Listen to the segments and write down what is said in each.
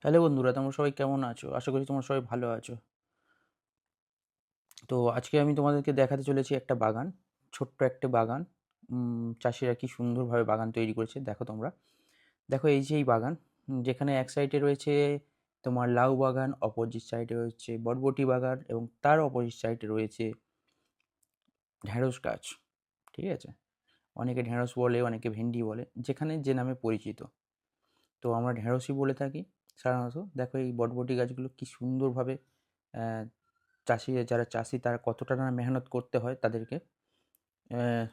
Hello বন্ধুরা, তোমরা সবাই কেমন আছো? আশা করি তোমরা সবাই ভালো আছো। তো আজকে আমি তোমাদেরকে দেখাতে চলেছি একটা বাগান, ছোট্ট একটা বাগান। চাষিরা কি সুন্দরভাবে বাগান তৈরি করেছে দেখো তোমরা। দেখো এই যে এই বাগান, যেখানে এক সাইডে রয়েছে তোমার লাউ বাগান, অপোজিট সাইডে রয়েছে বরবটি বাগান এবং তার অপোজিট সাইডে রয়েছে ঢ্যাঁড়স গাছ। ঠিক আছে? অনেকে ঢ্যাঁড়স বলে, অনেকে ভেন্ডি বলে, যেখানে যে নামে পরিচিত। তো আমরা ঢ্যাঁড়সই বলে থাকি সাধারণত। দেখো এই বরবটি গাছগুলো কি সুন্দরভাবে আহ, যারা চাষি তারা কতটা না মেহনত করতে হয় তাদেরকে। আহ,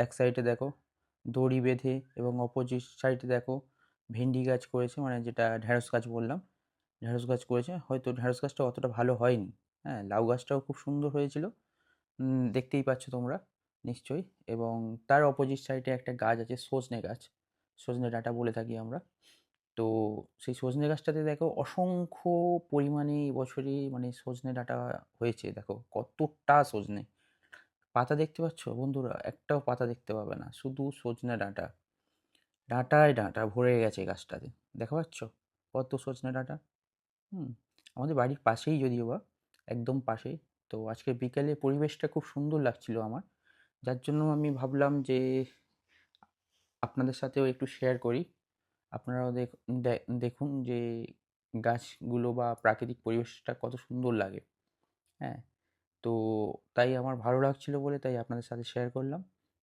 এক সাইডে দেখো দড়ি বেঁধে এবং অপোজিট সাইডে দেখো ভেন্ডি গাছ করেছে, মানে যেটা ঢ্যাঁড়স গাছ বললাম, ঢ্যাঁড়স গাছ করেছে। হয়তো ঢ্যাঁড়স গাছটা অতটা ভালো হয়নি। হ্যাঁ, লাউ গাছটাও খুব সুন্দর হয়েছিল, দেখতেই পাচ্ছ তোমরা নিশ্চয়ই। এবং তার অপোজিট সাইডে একটা গাছ আছে সজনে গাছ, সজনে ডাঁটা বলে থাকি আমরা। তো সেই সজনে গাছটাতে দেখো অসংখ্য পরিমাণে এবছরে মানে সজনে ডাঁটা হয়েছে। দেখো কতটা সজনে পাতা দেখতে পাচ্ছ বন্ধুরা, একটাও পাতা দেখতে পাবে না, শুধু সজনে ডাঁটা, ডাঁটায় ডাঁটা ভরে গেছে গাছটাতে। দেখা পাচ্ছ কত সজনে ডাঁটা। হুম, আমাদের বাড়ির পাশেই যদিও বা, একদম পাশেই। তো আজকে বিকেলে পরিবেশটা খুব সুন্দর লাগছিল আমার, যার জন্য আমি ভাবলাম যে আপনাদের সাথেও একটু শেয়ার করি। আপনারাও দেখুন যে গাছগুলো বা প্রাকৃতিক পরিবেশটা কত সুন্দর লাগে। হ্যাঁ, তো তাই আমার ভালো লাগছিল বলে তাই আপনাদের সাথে শেয়ার করলাম।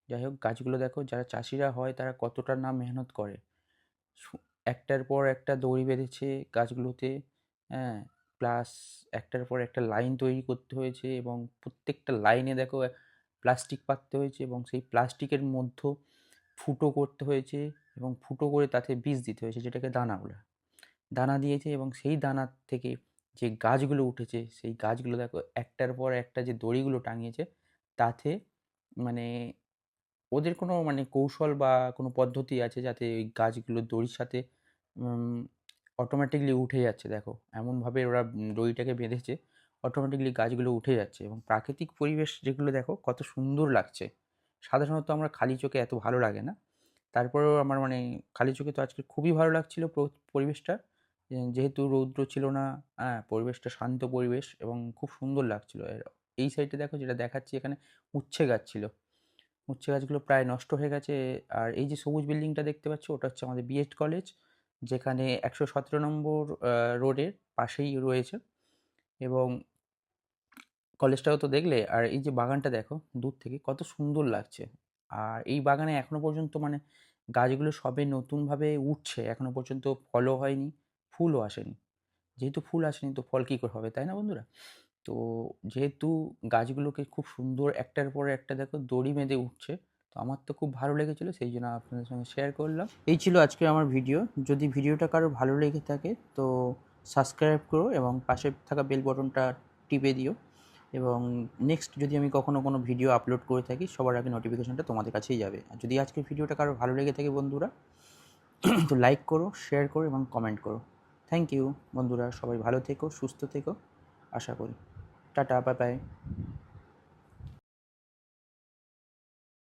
যাই হোক, গাছগুলো দেখো, যারা চাষিরা হয় তারা কতটা না মেহনত করে। একটার পর একটা দড়ি বেঁধেছে গাছগুলোতে। হ্যাঁ, প্লাস একটার পর একটা লাইন তৈরি করতে হয়েছে এবং প্রত্যেকটা লাইনে দেখো প্লাস্টিক পাততে হয়েছে এবং সেই প্লাস্টিকের মধ্যে ফুটো করতে হয়েছে এবং ফুটো করে তাতে বীজ দিতে হয়েছে, যেটাকে দানা বলে। দানা দিয়েছে এবং সেই দানার থেকে যে গাছগুলো উঠেছে সেই গাছগুলো দেখো একটার পর একটা যে দড়িগুলো টাঙিয়েছে তাতে মানে ওদের কোনো মানে কৌশল বা কোনো পদ্ধতি আছে যাতে ওই গাছগুলো দড়ির সাথে অটোমেটিকলি উঠে যাচ্ছে। দেখো এমনভাবে ওরা দড়িটাকে বেঁধেছে, অটোমেটিকলি গাছগুলো উঠে যাচ্ছে এবং প্রাকৃতিক পরিবেশ যেগুলো দেখো কত সুন্দর লাগছে। সাধারণত আমরা খালি চোখে এত ভালো লাগে না, তারপরেও আমার মানে খালি চোখে তো আজকে খুবই ভালো লাগছিল পরিবেশটা। যেহেতু রৌদ্র ছিল না, হ্যাঁ, পরিবেশটা শান্ত পরিবেশ এবং খুব সুন্দর লাগছিল। এই সাইডে দেখো যেটা দেখাচ্ছি, এখানে উচ্ছে গাছ ছিল, উচ্ছে গাছগুলো প্রায় নষ্ট হয়ে গেছে। আর এই যে সবুজ বিল্ডিংটা দেখতে পাচ্ছ ওটা হচ্ছে আমাদের বিএড কলেজ, যেখানে 117 নম্বর রোডের পাশেই রয়েছে। এবং কলেজটাও তো দেখলে, আর এই যে বাগানটা দেখো দূর থেকে কত সুন্দর লাগছে। আর এই বাগানে এখনো পর্যন্ত মানে গাছগুলো সবে নতুনভাবে উঠছে, এখনো পর্যন্ত ফলও হয়নি, ফুলও আসেনি। যেহেতু ফুল আসেনি তো ফল কী করে হবে, তাই না বন্ধুরা? তো যেহেতু গাছগুলোকে খুব সুন্দর একটার পরে একটা দেখো দড়ি বেঁধে উঠছে, তো আমার তো খুব ভালো লেগেছিলো, সেই জন্য আপনাদের সঙ্গে শেয়ার করলাম। এই ছিল আজকে আমার ভিডিও। যদি ভিডিওটা কারো ভালো লেগে থাকে তো সাবস্ক্রাইব করো এবং পাশে থাকা বেল বটনটা টিপে দিও। এবং নেক্সট যদি আমি কখনও কোনো ভিডিও আপলোড করে থাকি সবার আগে নোটিফিকেশনটা তোমাদের কাছেই যাবে। আর যদি আজকের ভিডিওটা কারো ভালো লেগে থাকে বন্ধুরা, তো লাইক করো, শেয়ার করো এবং কমেন্ট করো। থ্যাংক ইউ বন্ধুরা, সবাই ভালো থেকো, সুস্থ থেকো, আশা করি। Tata, bye bye.